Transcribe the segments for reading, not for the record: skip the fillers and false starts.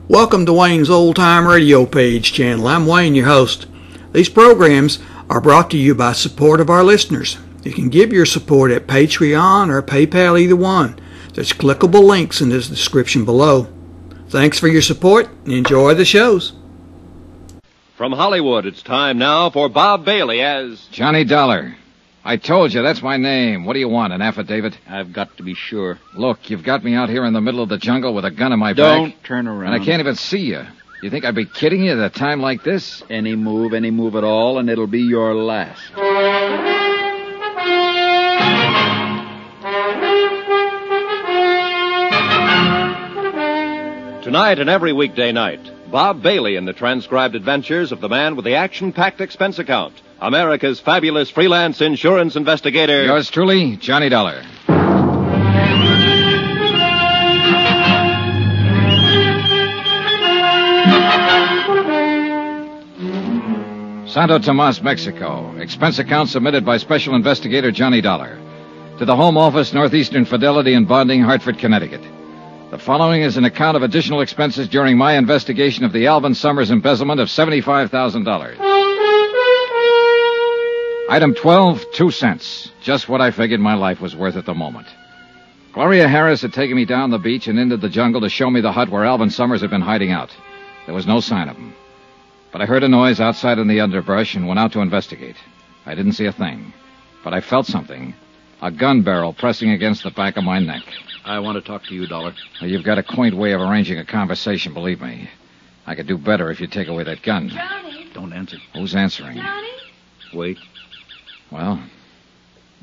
Welcome to Wayne's Old Time Radio Page channel. I'm Wayne, your host. These programs are brought to you by support of our listeners. You can give your support at Patreon or PayPal, either one. There's clickable links in the description below. Thanks for your support and enjoy the shows. From Hollywood, it's time now for Bob Bailey as Johnny Dollar. I told you, that's my name. What do you want, an affidavit? I've got to be sure. Look, you've got me out here in the middle of the jungle with a gun in my back. Don't turn around. And I can't even see you. You think I'd be kidding you at a time like this? Any move at all, and it'll be your last. Tonight and every weekday night, Bob Bailey in the transcribed adventures of the man with the action-packed expense account, America's fabulous freelance insurance investigator. Yours truly, Johnny Dollar. Santo Tomas, Mexico. Expense account submitted by Special Investigator Johnny Dollar. To the Home Office, Northeastern Fidelity and Bonding, Hartford, Connecticut. The following is an account of additional expenses during my investigation of the Alvin Summers embezzlement of $75,000. Item 12, 2 cents. Just what I figured my life was worth at the moment. Gloria Harris had taken me down the beach and into the jungle to show me the hut where Alvin Summers had been hiding out. There was no sign of him. But I heard a noise outside in the underbrush and went out to investigate. I didn't see a thing, but I felt something. A gun barrel pressing against the back of my neck. I want to talk to you, Dollar. Well, you've got a quaint way of arranging a conversation, believe me. I could do better if you take away that gun. Johnny. Don't answer. Who's answering? Johnny? Wait. Well,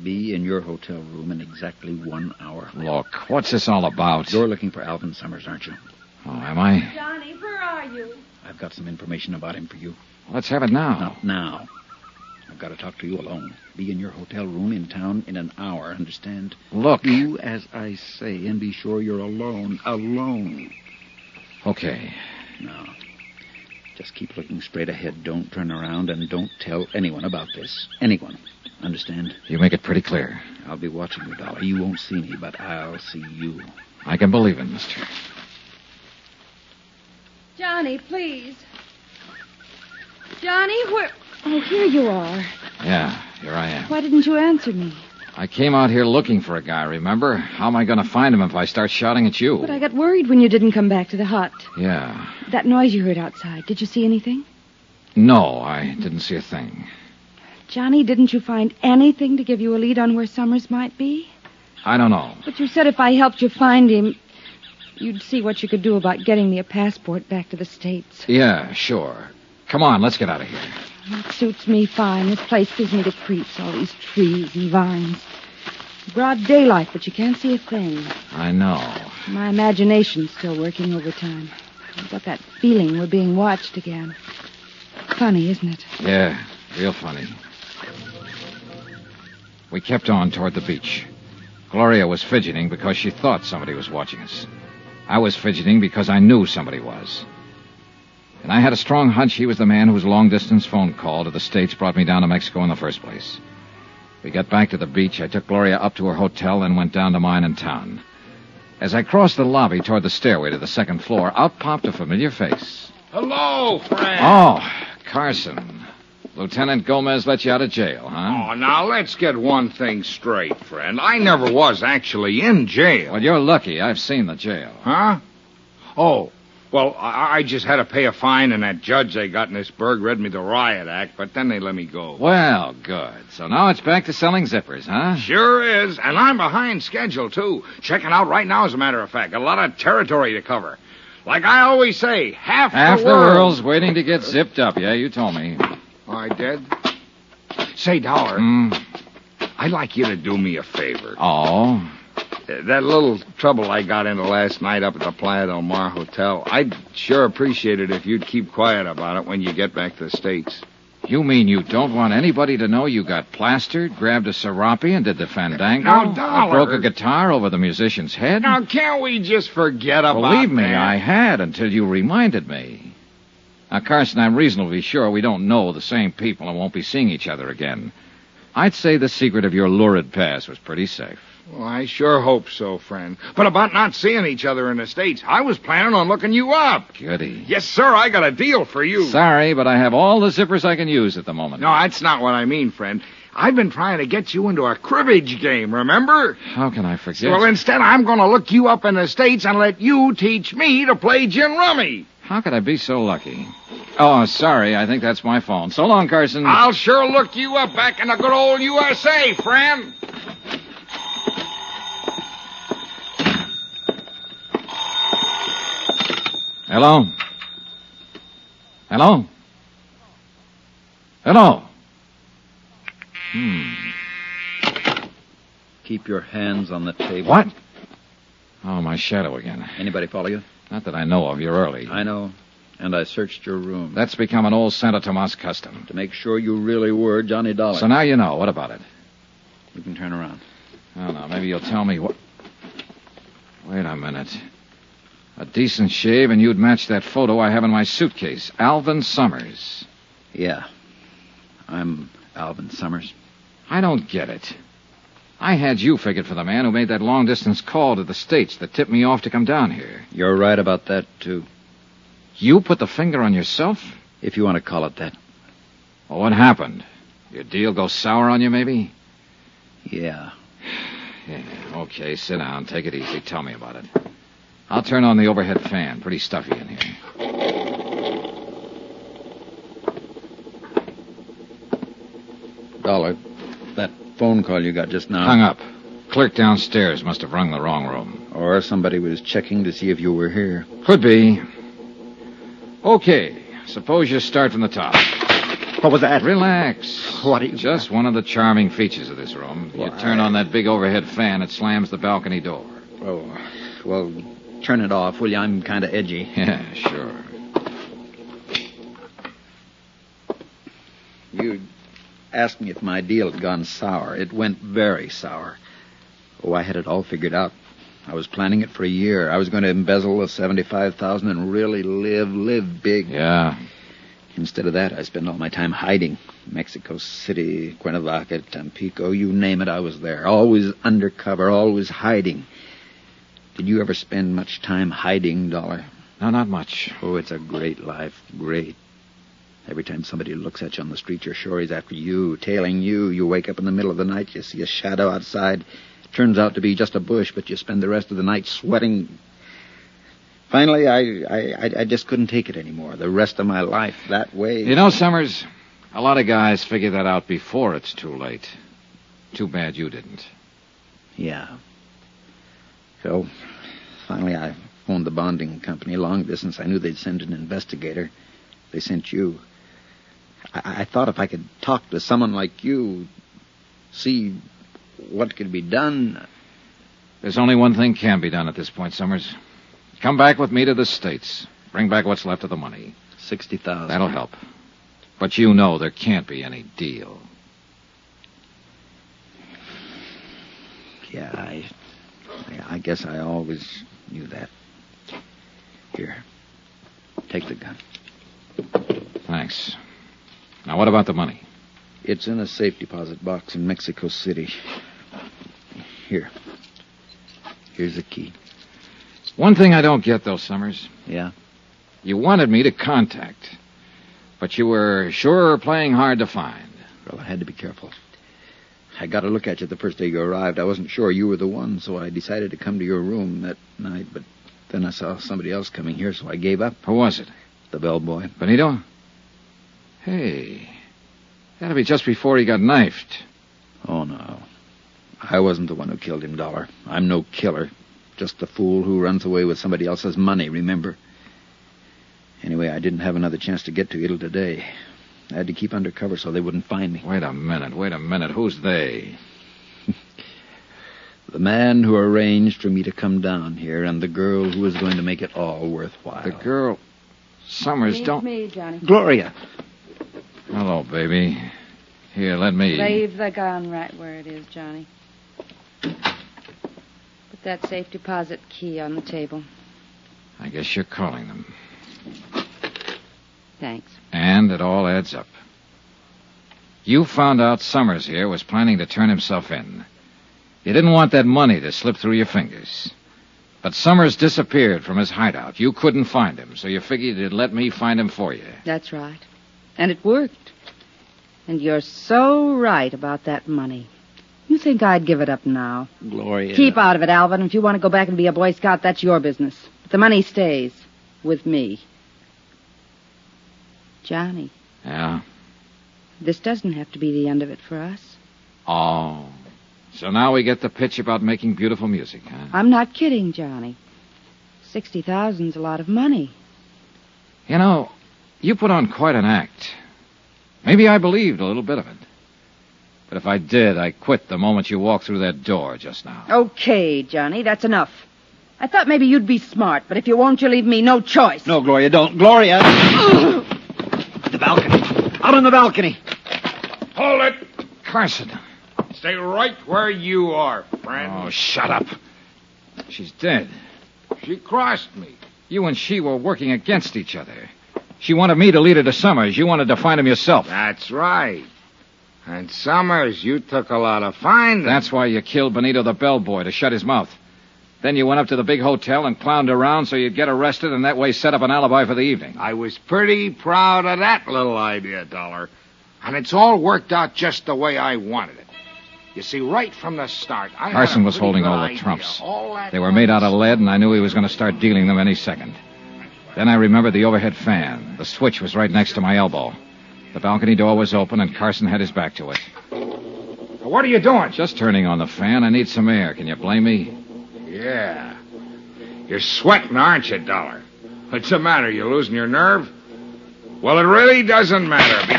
Be in your hotel room in exactly 1 hour. look, what's this all about? You're looking for Alvin Summers, aren't you? Oh, am I? Johnny, where are you? I've got some information about him for you. Let's have it now. Not now. I've got to talk to you alone. Be in your hotel room in town in an hour, understand? Look. Do as I say, and be sure you're alone. Alone. Okay. Now, just keep looking straight ahead. Don't turn around, and don't tell anyone about this. Anyone. Understand? You make it pretty clear. I'll be watching you, Dollar. You won't see me, but I'll see you. I can believe it, mister. Johnny, please. Johnny, where... Oh, here you are. Yeah, here I am. Why didn't you answer me? I came out here looking for a guy, remember? How am I going to find him if I start shouting at you? But I got worried when you didn't come back to the hut. Yeah. That noise you heard outside, did you see anything? No, I didn't see a thing. Johnny, didn't you find anything to give you a lead on where Summers might be? I don't know. But you said if I helped you find him, you'd see what you could do about getting me a passport back to the States. Yeah, sure. Come on, let's get out of here. That suits me fine. This place gives me the creeps, all these trees and vines. Broad daylight, but you can't see a thing. I know. My imagination's still working overtime. I've got that feeling we're being watched again. Funny, isn't it? Yeah, real funny. We kept on toward the beach. Gloria was fidgeting because she thought somebody was watching us. I was fidgeting because I knew somebody was. And I had a strong hunch he was the man whose long-distance phone call to the States brought me down to Mexico in the first place. We got back to the beach. I took Gloria up to her hotel and went down to mine in town. As I crossed the lobby toward the stairway to the second floor, out popped a familiar face. Hello, friend. Oh, Carson. Lieutenant Gomez let you out of jail, huh? Oh, now let's get one thing straight, friend. I never was actually in jail. Well, you're lucky. I've seen the jail. Huh? Oh, well, I just had to pay a fine, and that judge they got in this burg read me the riot act, but then they let me go. Well, good. So now it's back to selling zippers, huh? Sure is, and I'm behind schedule, too. Checking out right now, as a matter of fact. A lot of territory to cover. Like I always say, half Half the the world... world's waiting to get zipped up. Yeah, you told me. I did? Say, Dollar, I'd like you to do me a favor. Oh? That little trouble I got into last night up at the Playa del Mar Hotel, I'd sure appreciate it if you'd keep quiet about it when you get back to the States. You mean you don't want anybody to know you got plastered, grabbed a serape, and did the fandango? Now, Dollar... Broke a guitar over the musician's head? Now, can't we just forget about Believe me, that? I had until you reminded me. Now, Carson, I'm reasonably sure we don't know the same people and won't be seeing each other again. I'd say the secret of your lurid past was pretty safe. Well, I sure hope so, friend. But about not seeing each other in the States, I was planning on looking you up. Goody. Yes, sir, I got a deal for you. Sorry, but I have all the zippers I can use at the moment. No, that's not what I mean, friend. I've been trying to get you into a cribbage game, remember? How can I forget? Well, instead, I'm going to look you up in the States and let you teach me to play gin rummy. How could I be so lucky? Oh, sorry. I think that's my phone. So long, Carson. I'll sure look you up back in the good old USA, friend. Hello? Hello? Hello? Keep your hands on the table. What? Oh, my shadow again. Anybody follow you? Not that I know of. You're early. I know. And I searched your room. That's become an old Santa Tomas custom. To make sure you really were Johnny Dollar. So now you know. What about it? You can turn around. Oh, no. Maybe you'll tell me what... Wait a minute. A decent shave, and you'd match that photo I have in my suitcase. Alvin Summers. Yeah. I'm Alvin Summers. I don't get it. I had you figured for the man who made that long-distance call to the States that tipped me off to come down here. You're right about that, too. You put the finger on yourself? If you want to call it that. Well, what happened? Your deal go sour on you, maybe? Yeah. Yeah, okay, sit down. Take it easy. Tell me about it. I'll turn on the overhead fan. Pretty stuffy in here. Dollar, that phone call you got just now. Hung up. Clerk downstairs must have rung the wrong room. Or somebody was checking to see if you were here. Could be. Okay, suppose you start from the top. What was that? Relax. What are you... Just one of the charming features of this room. You turn on that big overhead fan, it slams the balcony door. Oh, well, turn it off, will you? I'm kind of edgy. Yeah, sure. You asked me if my deal had gone sour. It went very sour. Oh, I had it all figured out. I was planning it for a year. I was going to embezzle the $75,000 and really live big. Yeah. Instead of that, I spent all my time hiding. Mexico City, Cuernavaca, Tampico, you name it, I was there. Always undercover, always hiding. Did you ever spend much time hiding, Dollar? No, not much. Oh, it's a great life. Great. Every time somebody looks at you on the street, you're sure he's after you, tailing you. You wake up in the middle of the night, you see a shadow outside. It turns out to be just a bush, but you spend the rest of the night sweating. Finally, I just couldn't take it anymore. The rest of my life that way. You know, Summers, a lot of guys figure that out before it's too late. Too bad you didn't. Yeah. So, finally, I phoned the bonding company. Long distance, I knew they'd send an investigator. They sent you. I thought if I could talk to someone like you, see what could be done. There's only one thing can be done at this point, Summers. Come back with me to the States. Bring back what's left of the money. $60,000. That'll help. But you know there can't be any deal. Yeah, I guess I always knew that. Here, take the gun. Thanks. Now, what about the money? It's in a safe deposit box in Mexico City. Here. Here's the key. One thing I don't get, though, Summers. Yeah? You wanted me to contact, but you were sure playing hard to find. Well, I had to be careful. I got a look at you the first day you arrived. I wasn't sure you were the one, so I decided to come to your room that night, but then I saw somebody else coming here, so I gave up. Who was it? The bellboy. Benito? Hey, that'll be just before he got knifed. Oh, no. I wasn't the one who killed him, Dollar. I'm no killer. Just the fool who runs away with somebody else's money, remember? Anyway, I didn't have another chance to get to you till today. I had to keep undercover so they wouldn't find me. Wait a minute. Who's they? The man who arranged for me to come down here and the girl who was going to make it all worthwhile. The girl... Summers, don't... me, Johnny. Gloria! Hello, baby. Here, let me... Leave the gun right where it is, Johnny. Put that safe deposit key on the table. I guess you're calling them. Thanks. And it all adds up. You found out Summers here was planning to turn himself in. You didn't want that money to slip through your fingers. But Summers disappeared from his hideout. You couldn't find him, so you figured you'd let me find him for you. That's right. And it worked. And you're so right about that money. You think I'd give it up now? Gloria. Keep out of it, Alvin. If you want to go back and be a Boy Scout, that's your business. But the money stays with me. Johnny. Yeah? This doesn't have to be the end of it for us. Oh. So now we get the pitch about making beautiful music, huh? I'm not kidding, Johnny. 60,000's a lot of money. You know, you put on quite an act. Maybe I believed a little bit of it. But if I did, I quit the moment you walked through that door just now. Okay, Johnny, that's enough. I thought maybe you'd be smart, but if you won't, you leave me no choice. No, Gloria, don't. Gloria! The balcony. Out on the balcony. Hold it. Carson. Stay right where you are, friend. Oh, shut up. She's dead. She crossed me. You and she were working against each other. She wanted me to lead her to Summers. You wanted to find him yourself. That's right. And Summers, you took a lot of finding. That's why you killed Benito the bellboy, to shut his mouth. Then you went up to the big hotel and clowned around so you'd get arrested and that way set up an alibi for the evening. I was pretty proud of that little idea, Dollar. And it's all worked out just the way I wanted it. You see, right from the start, Carson was holding all the trumps. They were made out of lead, and I knew he was going to start dealing them any second. Then I remembered the overhead fan. The switch was right next to my elbow. The balcony door was open, and Carson had his back to it. What are you doing? Just turning on the fan. I need some air. Can you blame me? Yeah. You're sweating, aren't you, Dollar? What's the matter? You losing your nerve? Well, it really doesn't matter.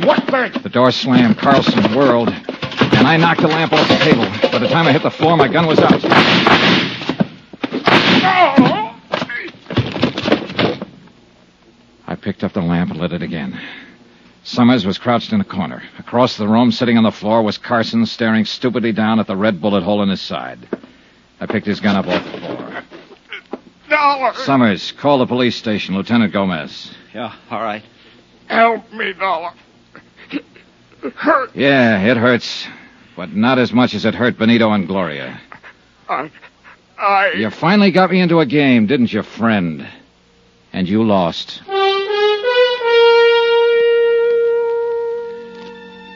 What the... The door slammed. Carlson whirled, and I knocked the lamp off the table. By the time I hit the floor, my gun was out. I picked up the lamp and lit it again. Summers was crouched in a corner. Across the room, sitting on the floor, was Carson, staring stupidly down at the red bullet hole in his side. I picked his gun up off the floor. Dollar! Summers, call the police station. Lieutenant Gomez. Yeah, all right. Help me, Dollar. It hurts. Yeah, it hurts. But not as much as it hurt Benito and Gloria. You finally got me into a game, didn't you, friend? And you lost.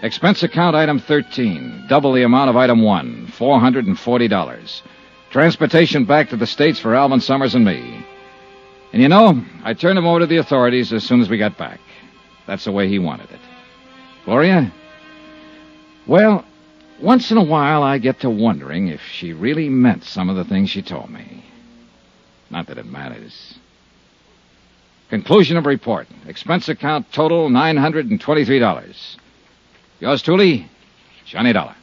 Expense account item 13. Double the amount of item 1. $440. Transportation back to the States for Alvin Summers and me. And you know, I turned him over to the authorities as soon as we got back. That's the way he wanted it. Gloria? Well, once in a while I get to wondering if she really meant some of the things she told me. Not that it matters. Conclusion of report. Expense account total $923. Yours truly, Johnny Dollar.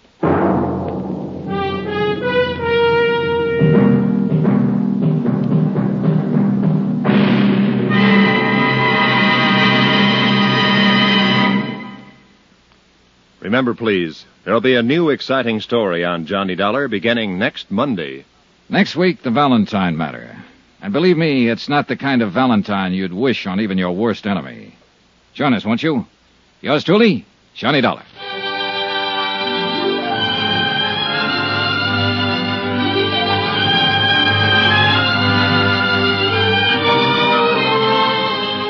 Remember, please, there'll be a new exciting story on Johnny Dollar beginning next Monday. Next week, the Valentine matter. And believe me, it's not the kind of Valentine you'd wish on even your worst enemy. Join us, won't you? Yours truly, Johnny Dollar.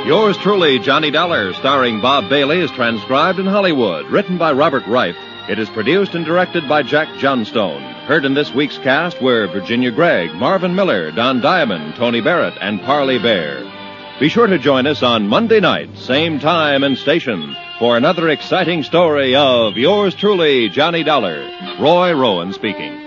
Yours truly, Johnny Dollar, starring Bob Bailey, is transcribed in Hollywood. Written by Robert Reif. It is produced and directed by Jack Johnstone. Heard in this week's cast were Virginia Gregg, Marvin Miller, Don Diamond, Tony Barrett, and Parley Bear. Be sure to join us on Monday night, same time and station, for another exciting story of Yours truly, Johnny Dollar. Roy Rowan speaking.